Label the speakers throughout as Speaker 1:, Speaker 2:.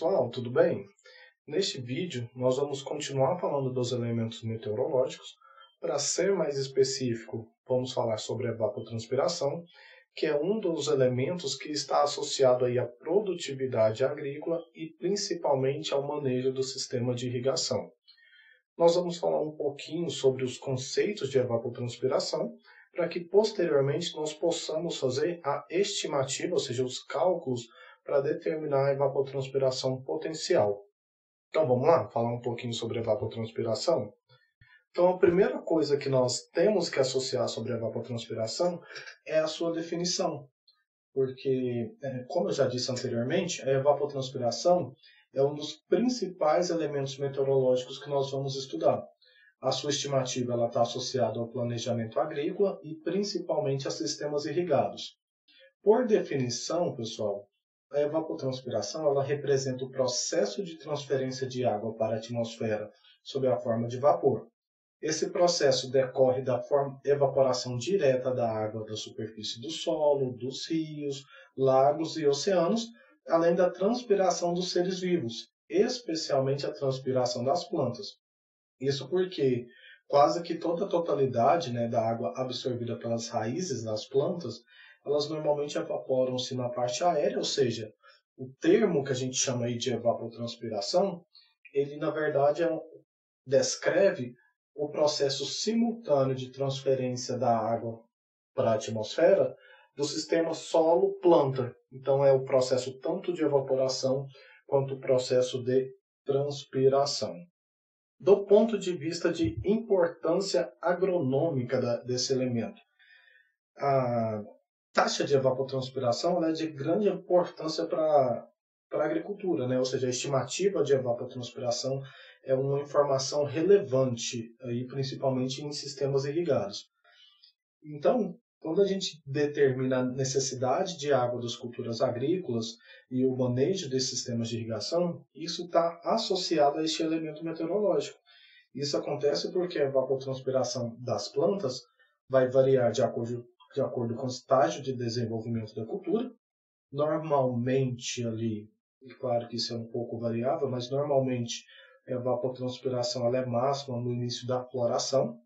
Speaker 1: pessoal, tudo bem? Neste vídeo, nós vamos continuar falando dos elementos meteorológicos. Para ser mais específico, vamos falar sobre a evapotranspiração, que é um dos elementos que está associado aí à produtividade agrícola e principalmente ao manejo do sistema de irrigação. Nós vamos falar um pouquinho sobre os conceitos de evapotranspiração, para que posteriormente nós possamos fazer a estimativa, ou seja, os cálculos para determinar a evapotranspiração potencial. Então vamos lá, falar um pouquinho sobre a evapotranspiração? Então a primeira coisa que nós temos que associar sobre a evapotranspiração é a sua definição. Porque, como eu já disse anteriormente, a evapotranspiração é um dos principais elementos meteorológicos que nós vamos estudar. A sua estimativa está associada ao planejamento agrícola e principalmente a sistemas irrigados. Por definição, pessoal, a evapotranspiração ela representa o processo de transferência de água para a atmosfera sob a forma de vapor. Esse processo decorre da evaporação direta da água da superfície do solo, dos rios, lagos e oceanos, além da transpiração dos seres vivos, especialmente a transpiração das plantas. Isso porque quase que toda a totalidade da água absorvida pelas raízes das plantas, elas normalmente evaporam-se na parte aérea, ou seja, o termo que a gente chama aí de evapotranspiração, ele na verdade descreve o processo simultâneo de transferência da água para a atmosfera do sistema solo-planta. Então é o processo tanto de evaporação quanto o processo de transpiração. Do ponto de vista de importância agronômica desse elemento, a taxa de evapotranspiração é de grande importância para a agricultura, ou seja, a estimativa de evapotranspiração é uma informação relevante, aí, principalmente em sistemas irrigados. Então, quando a gente determina a necessidade de água das culturas agrícolas e o manejo desses sistemas de irrigação, isso está associado a este elemento meteorológico. Isso acontece porque a evapotranspiração das plantas vai variar de acordo com o estágio de desenvolvimento da cultura. Normalmente ali, e claro que isso é um pouco variável, mas normalmente a evapotranspiração ela é máxima no início da floração.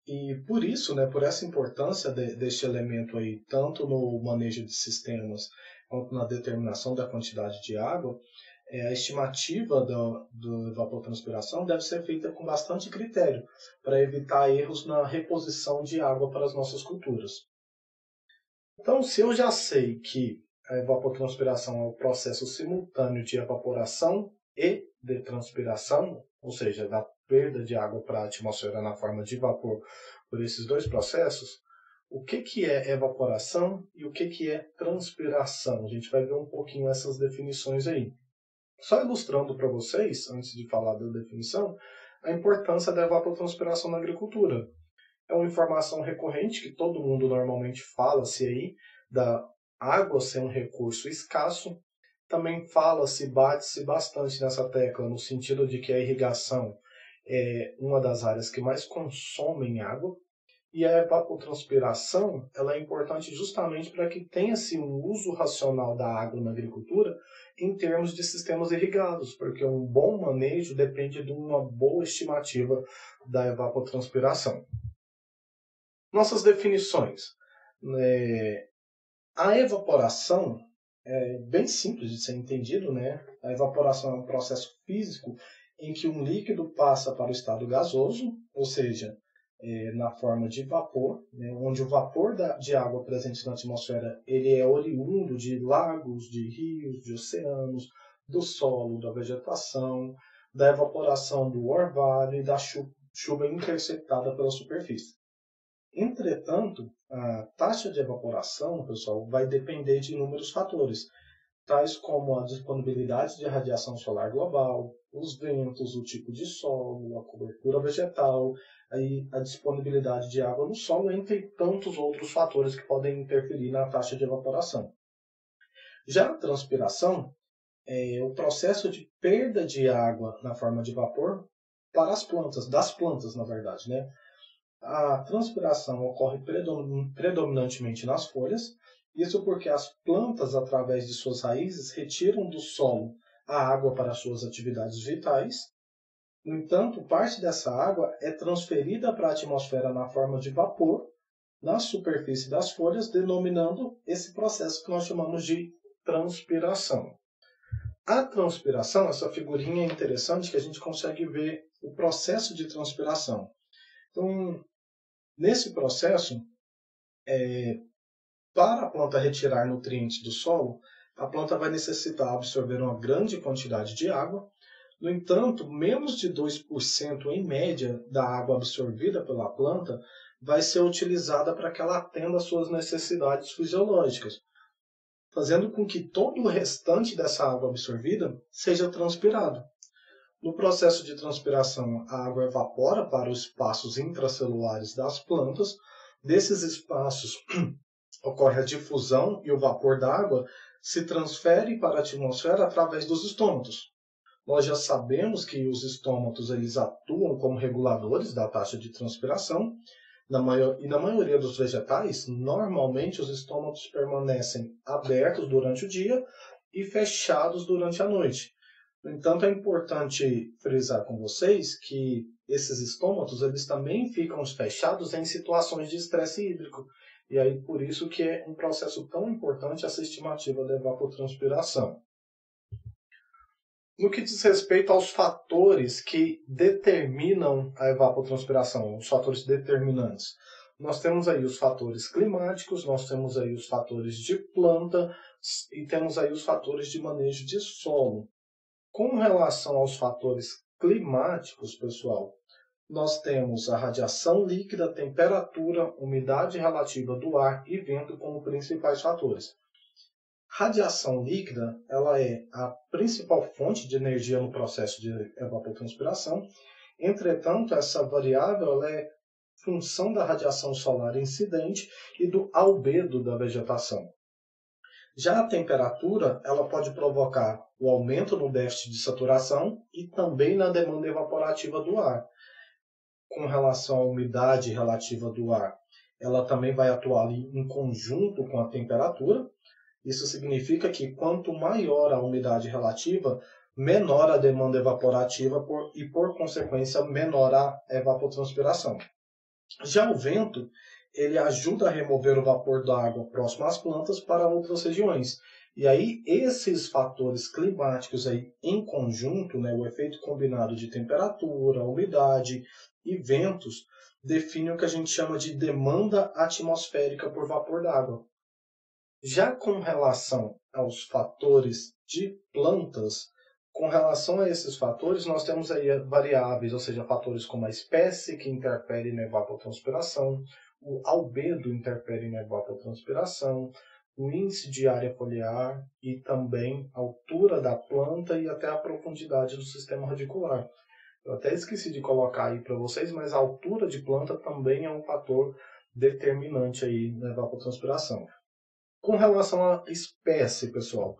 Speaker 1: E por isso, por essa importância deste elemento aí, tanto no manejo de sistemas quanto na determinação da quantidade de água, a estimativa da evapotranspiração deve ser feita com bastante critério, para evitar erros na reposição de água para as nossas culturas. Então, se eu já sei que a evapotranspiração é o processo simultâneo de evaporação e de transpiração, ou seja, da perda de água para a atmosfera na forma de vapor por esses dois processos, o que é evaporação e o que é transpiração? A gente vai ver um pouquinho essas definições aí. Só ilustrando para vocês, antes de falar da definição, a importância da evapotranspiração na agricultura. É uma informação recorrente que todo mundo normalmente fala-se aí, da água ser um recurso escasso. Também bate-se bastante nessa tecla, no sentido de que a irrigação é uma das áreas que mais consomem água. E a evapotranspiração ela é importante justamente para que tenha-se um uso racional da água na agricultura em termos de sistemas irrigados, porque um bom manejo depende de uma boa estimativa da evapotranspiração. Nossas definições. A evaporação é bem simples de ser entendido, A evaporação é um processo físico em que um líquido passa para o estado gasoso, ou seja, na forma de vapor, onde o vapor de água presente na atmosfera ele é oriundo de lagos, de rios, de oceanos, do solo, da vegetação, da evaporação do orvalho e da chuva interceptada pela superfície. Entretanto, a taxa de evaporação, pessoal, vai depender de inúmeros fatores, tais como a disponibilidade de radiação solar global, os ventos, o tipo de solo, a cobertura vegetal, a disponibilidade de água no solo, entre tantos outros fatores que podem interferir na taxa de evaporação. Já a transpiração é o processo de perda de água na forma de vapor para as plantas, das plantas, na verdade, A transpiração ocorre predominantemente nas folhas, isso porque as plantas, através de suas raízes, retiram do solo a água para suas atividades vitais. No entanto, parte dessa água é transferida para a atmosfera na forma de vapor na superfície das folhas, denominando esse processo que nós chamamos de transpiração. A transpiração, essa figurinha é interessante que a gente consegue ver o processo de transpiração. Então, nesse processo, para a planta retirar nutrientes do solo, a planta vai necessitar absorver uma grande quantidade de água. No entanto, menos de 2% em média da água absorvida pela planta vai ser utilizada para que ela atenda às suas necessidades fisiológicas, fazendo com que todo o restante dessa água absorvida seja transpirado. No processo de transpiração, a água evapora para os espaços intracelulares das plantas. Desses espaços ocorre a difusão e o vapor da água se transfere para a atmosfera através dos estômatos. Nós já sabemos que os estômatos eles atuam como reguladores da taxa de transpiração, e na maioria dos vegetais, normalmente os estômatos permanecem abertos durante o dia e fechados durante a noite. No entanto, é importante frisar com vocês que esses estômatos eles também ficam fechados em situações de estresse hídrico. E aí por isso que é um processo tão importante essa estimativa da evapotranspiração. No que diz respeito aos fatores que determinam a evapotranspiração, os fatores determinantes, nós temos aí os fatores climáticos, nós temos aí os fatores de planta e temos aí os fatores de manejo de solo. Com relação aos fatores climáticos, pessoal, nós temos a radiação líquida, temperatura, umidade relativa do ar e vento como principais fatores. Radiação líquida ela é a principal fonte de energia no processo de evapotranspiração. Entretanto, essa variável ela é função da radiação solar incidente e do albedo da vegetação. Já a temperatura ela pode provocar o aumento no déficit de saturação e também na demanda evaporativa do ar. Com relação à umidade relativa do ar, ela também vai atuar ali em conjunto com a temperatura. Isso significa que quanto maior a umidade relativa, menor a demanda evaporativa e, por consequência, menor a evapotranspiração. Já o vento, ele ajuda a remover o vapor da água próximo às plantas para outras regiões. E aí, esses fatores climáticos aí, em conjunto, né, o efeito combinado de temperatura, umidade e ventos, define o que a gente chama de demanda atmosférica por vapor d'água. Já com relação aos fatores de plantas, com relação a esses fatores, nós temos aí variáveis, ou seja, fatores como a espécie que interfere na evapotranspiração, o albedo interfere na evapotranspiração, o índice de área foliar e também a altura da planta e até a profundidade do sistema radicular. Eu até esqueci de colocar aí para vocês, mas a altura de planta também é um fator determinante aí na evapotranspiração. Com relação à espécie, pessoal,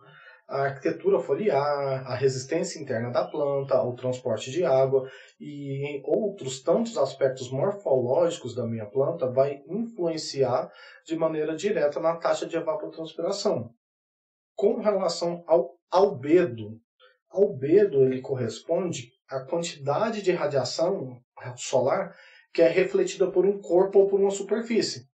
Speaker 1: a arquitetura foliar, a resistência interna da planta, ao transporte de água e outros tantos aspectos morfológicos da minha planta vai influenciar de maneira direta na taxa de evapotranspiração. Com relação ao albedo ele corresponde à quantidade de radiação solar que é refletida por um corpo ou por uma superfície.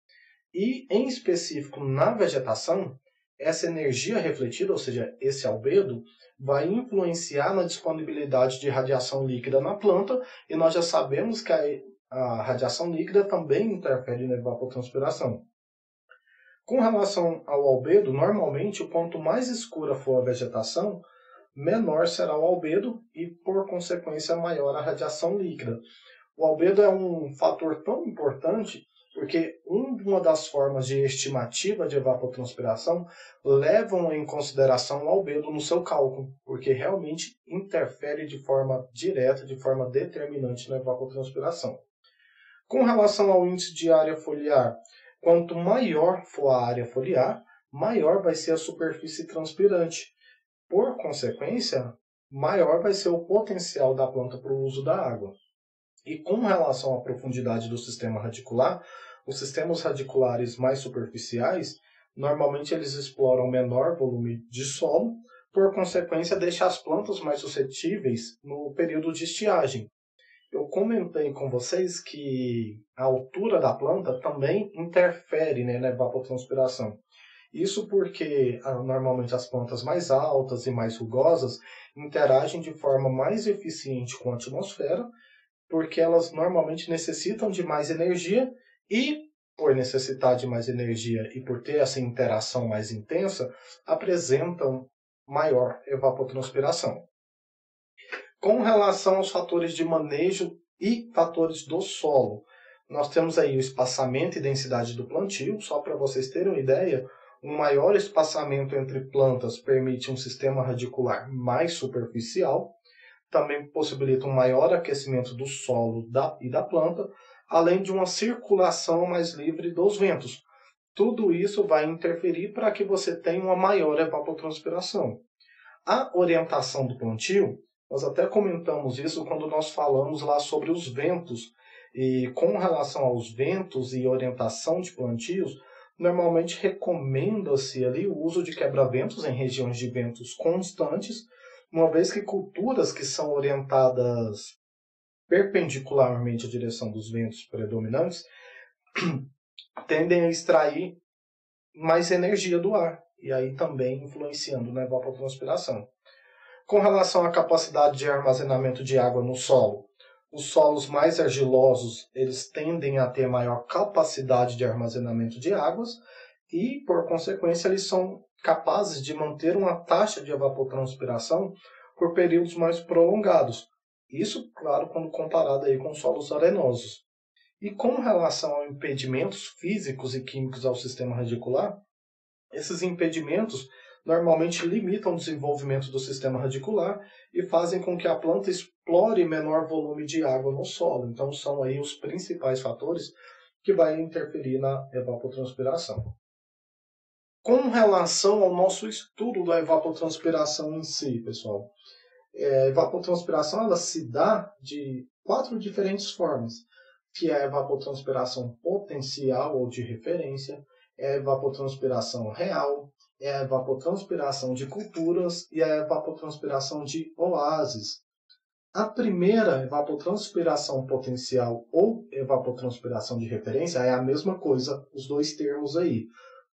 Speaker 1: E, em específico, na vegetação, essa energia refletida, ou seja, esse albedo, vai influenciar na disponibilidade de radiação líquida na planta, e nós já sabemos que a radiação líquida também interfere na evapotranspiração. Com relação ao albedo, normalmente, quanto mais escura for a vegetação, menor será o albedo e, por consequência, maior a radiação líquida. O albedo é um fator tão importante porque uma das formas de estimativa de evapotranspiração levam em consideração o albedo no seu cálculo, porque realmente interfere de forma direta, de forma determinante na evapotranspiração. Com relação ao índice de área foliar, quanto maior for a área foliar, maior vai ser a superfície transpirante. Por consequência, maior vai ser o potencial da planta para o uso da água. E com relação à profundidade do sistema radicular, os sistemas radiculares mais superficiais, normalmente eles exploram menor volume de solo, por consequência, deixa as plantas mais suscetíveis no período de estiagem. Eu comentei com vocês que a altura da planta também interfere, né, na evapotranspiração. Isso porque normalmente as plantas mais altas e mais rugosas interagem de forma mais eficiente com a atmosfera, porque elas normalmente necessitam de mais energia e, por necessitar de mais energia e por ter essa interação mais intensa, apresentam maior evapotranspiração. Com relação aos fatores de manejo e fatores do solo, nós temos aí o espaçamento e densidade do plantio. Só para vocês terem uma ideia, um maior espaçamento entre plantas permite um sistema radicular mais superficial, também possibilita um maior aquecimento do solo e da planta, além de uma circulação mais livre dos ventos. Tudo isso vai interferir para que você tenha uma maior evapotranspiração. A orientação do plantio, nós até comentamos isso quando nós falamos lá sobre os ventos. E com relação aos ventos e orientação de plantios, normalmente recomenda-se ali o uso de quebra-ventos em regiões de ventos constantes, uma vez que culturas que são orientadas perpendicularmente à direção dos ventos predominantes tendem a extrair mais energia do ar, e aí também influenciando na evapotranspiração. Com relação à capacidade de armazenamento de água no solo, os solos mais argilosos eles tendem a ter maior capacidade de armazenamento de águas e, por consequência, eles são capazes de manter uma taxa de evapotranspiração por períodos mais prolongados. Isso, claro, quando comparado aí com solos arenosos. E com relação a impedimentos físicos e químicos ao sistema radicular, esses impedimentos normalmente limitam o desenvolvimento do sistema radicular e fazem com que a planta explore menor volume de água no solo. Então, são aí os principais fatores que vão interferir na evapotranspiração. Com relação ao nosso estudo da evapotranspiração em si, pessoal, a evapotranspiração ela se dá de 4 diferentes formas, que é a evapotranspiração potencial ou de referência, é a evapotranspiração real, é a evapotranspiração de culturas e a evapotranspiração de oásis. A primeira, evapotranspiração potencial ou evapotranspiração de referência, é a mesma coisa, os dois termos aí.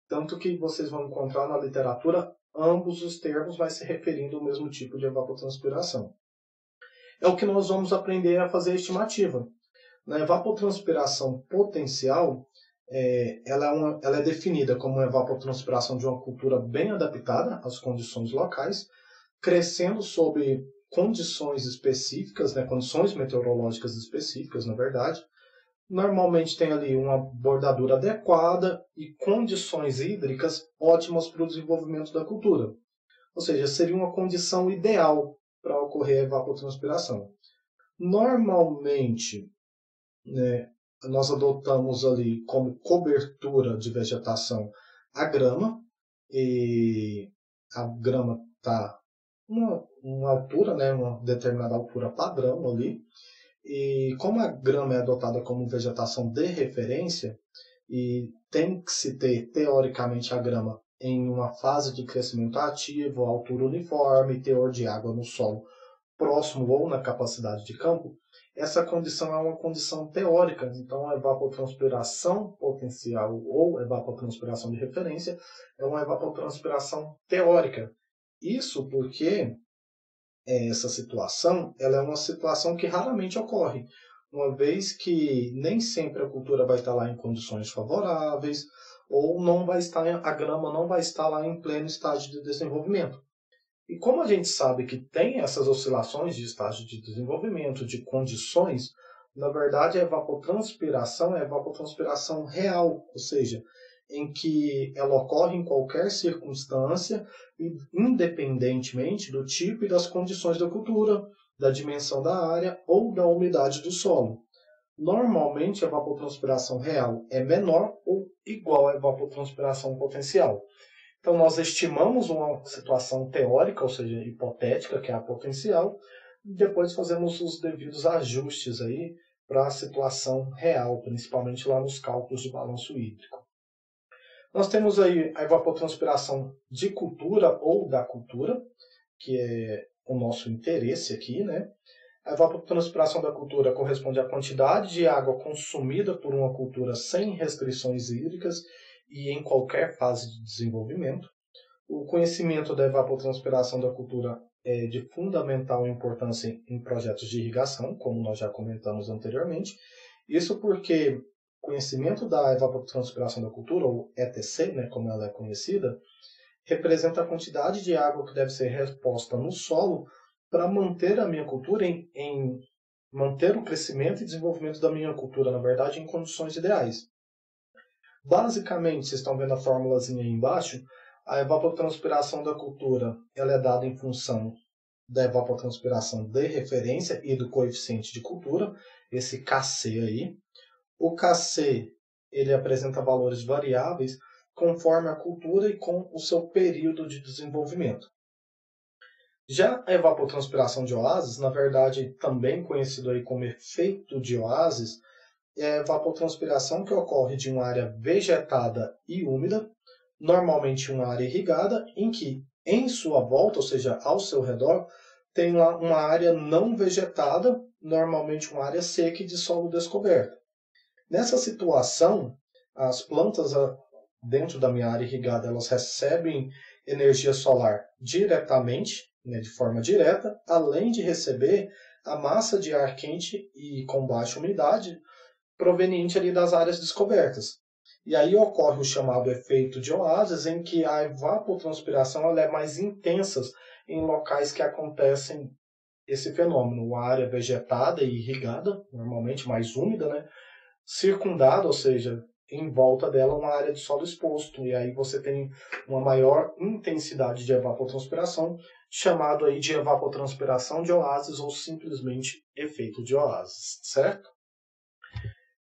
Speaker 1: Tanto que vocês vão encontrar na literatura, ambos os termos vai se referindo ao mesmo tipo de evapotranspiração. É o que nós vamos aprender a fazer a estimativa. Na evapotranspiração potencial, ela é definida como uma evapotranspiração de uma cultura bem adaptada às condições locais, crescendo sob condições específicas, né, condições meteorológicas específicas, na verdade. Normalmente tem ali uma bordadura adequada e condições hídricas ótimas para o desenvolvimento da cultura. Ou seja, seria uma condição ideal para ocorrer a evapotranspiração. Normalmente, né, nós adotamos ali como cobertura de vegetação a grama, e a grama está uma altura, né, uma determinada altura padrão ali, e como a grama é adotada como vegetação de referência, e tem que se ter, teoricamente, a grama em uma fase de crescimento ativo, altura uniforme, teor de água no solo próximo ou na capacidade de campo, essa condição é uma condição teórica. Então, a evapotranspiração potencial ou evapotranspiração de referência é uma evapotranspiração teórica. Isso porque essa situação ela é uma situação que raramente ocorre, uma vez que nem sempre a cultura vai estar lá em condições favoráveis ou não vai estar, a grama não vai estar lá em pleno estágio de desenvolvimento. E como a gente sabe que tem essas oscilações de estágio de desenvolvimento, de condições, na verdade a evapotranspiração é a evapotranspiração real, ou seja, em que ela ocorre em qualquer circunstância, independentemente do tipo e das condições da cultura, da dimensão da área ou da umidade do solo. Normalmente a evapotranspiração real é menor ou igual à evapotranspiração potencial. Então, nós estimamos uma situação teórica, ou seja, hipotética, que é a potencial, e depois fazemos os devidos ajustes aí para a situação real, principalmente lá nos cálculos de balanço hídrico. Nós temos aí a evapotranspiração de cultura ou da cultura. que é o nosso interesse aqui, né? A evapotranspiração da cultura corresponde à quantidade de água consumida por uma cultura sem restrições hídricas e em qualquer fase de desenvolvimento. O conhecimento da evapotranspiração da cultura é de fundamental importância em projetos de irrigação, como nós já comentamos anteriormente. Isso porque o conhecimento da evapotranspiração da cultura, ou ETC, né, como ela é conhecida, representa a quantidade de água que deve ser reposta no solo para manter a minha cultura manter o crescimento e desenvolvimento da minha cultura, na verdade, em condições ideais. Basicamente, vocês estão vendo a formulazinha aí embaixo, a evapotranspiração da cultura ela é dada em função da evapotranspiração de referência e do coeficiente de cultura, esse Kc aí. O Kc ele apresenta valores variáveis conforme a cultura e com o seu período de desenvolvimento. Já a evapotranspiração de oásis, na verdade também conhecido aí como efeito de oásis, é a evapotranspiração que ocorre de uma área vegetada e úmida, normalmente uma área irrigada, em que em sua volta, ou seja, ao seu redor, tem lá uma área não vegetada, normalmente uma área seca e de solo descoberto. Nessa situação, as plantas dentro da minha área irrigada, elas recebem energia solar diretamente, né, de forma direta, além de receber a massa de ar quente e com baixa umidade proveniente ali das áreas descobertas. E aí ocorre o chamado efeito de oásis, em que a evapotranspiração ela é mais intensa em locais que acontecem esse fenômeno. Uma área vegetada e irrigada, normalmente mais úmida, né, circundada, ou seja, em volta dela uma área de solo exposto, e aí você tem uma maior intensidade de evapotranspiração, chamado aí de evapotranspiração de oásis ou simplesmente efeito de oásis, certo?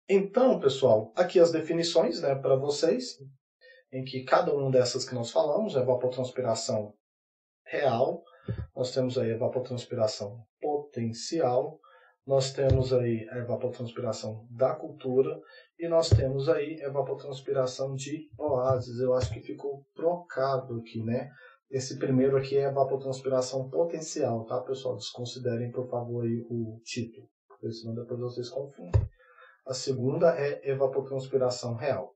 Speaker 1: Então, pessoal, aqui as definições, né, para vocês, em que cada uma dessas que nós falamos, evapotranspiração real, nós temos aí evapotranspiração potencial, nós temos aí a evapotranspiração da cultura e nós temos aí evapotranspiração de oásis. Eu acho que ficou trocado aqui, né? Esse primeiro aqui é evapotranspiração potencial, tá, pessoal? Desconsiderem, por favor, aí o título, porque senão depois vocês confundem. A segunda é evapotranspiração real.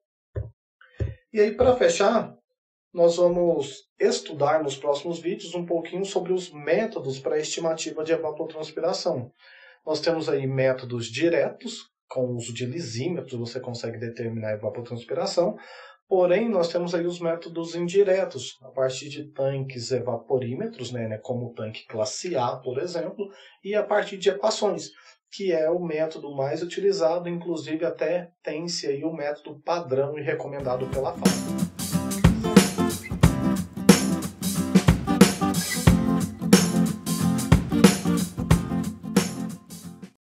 Speaker 1: E aí, para fechar, nós vamos estudar nos próximos vídeos um pouquinho sobre os métodos para a estimativa de evapotranspiração. Nós temos aí métodos diretos, com o uso de lisímetros você consegue determinar a evapotranspiração, porém nós temos aí os métodos indiretos, a partir de tanques evaporímetros, né, como o tanque classe A, por exemplo, e a partir de equações, que é o método mais utilizado, inclusive até tem-se aí o método padrão e recomendado pela FAO.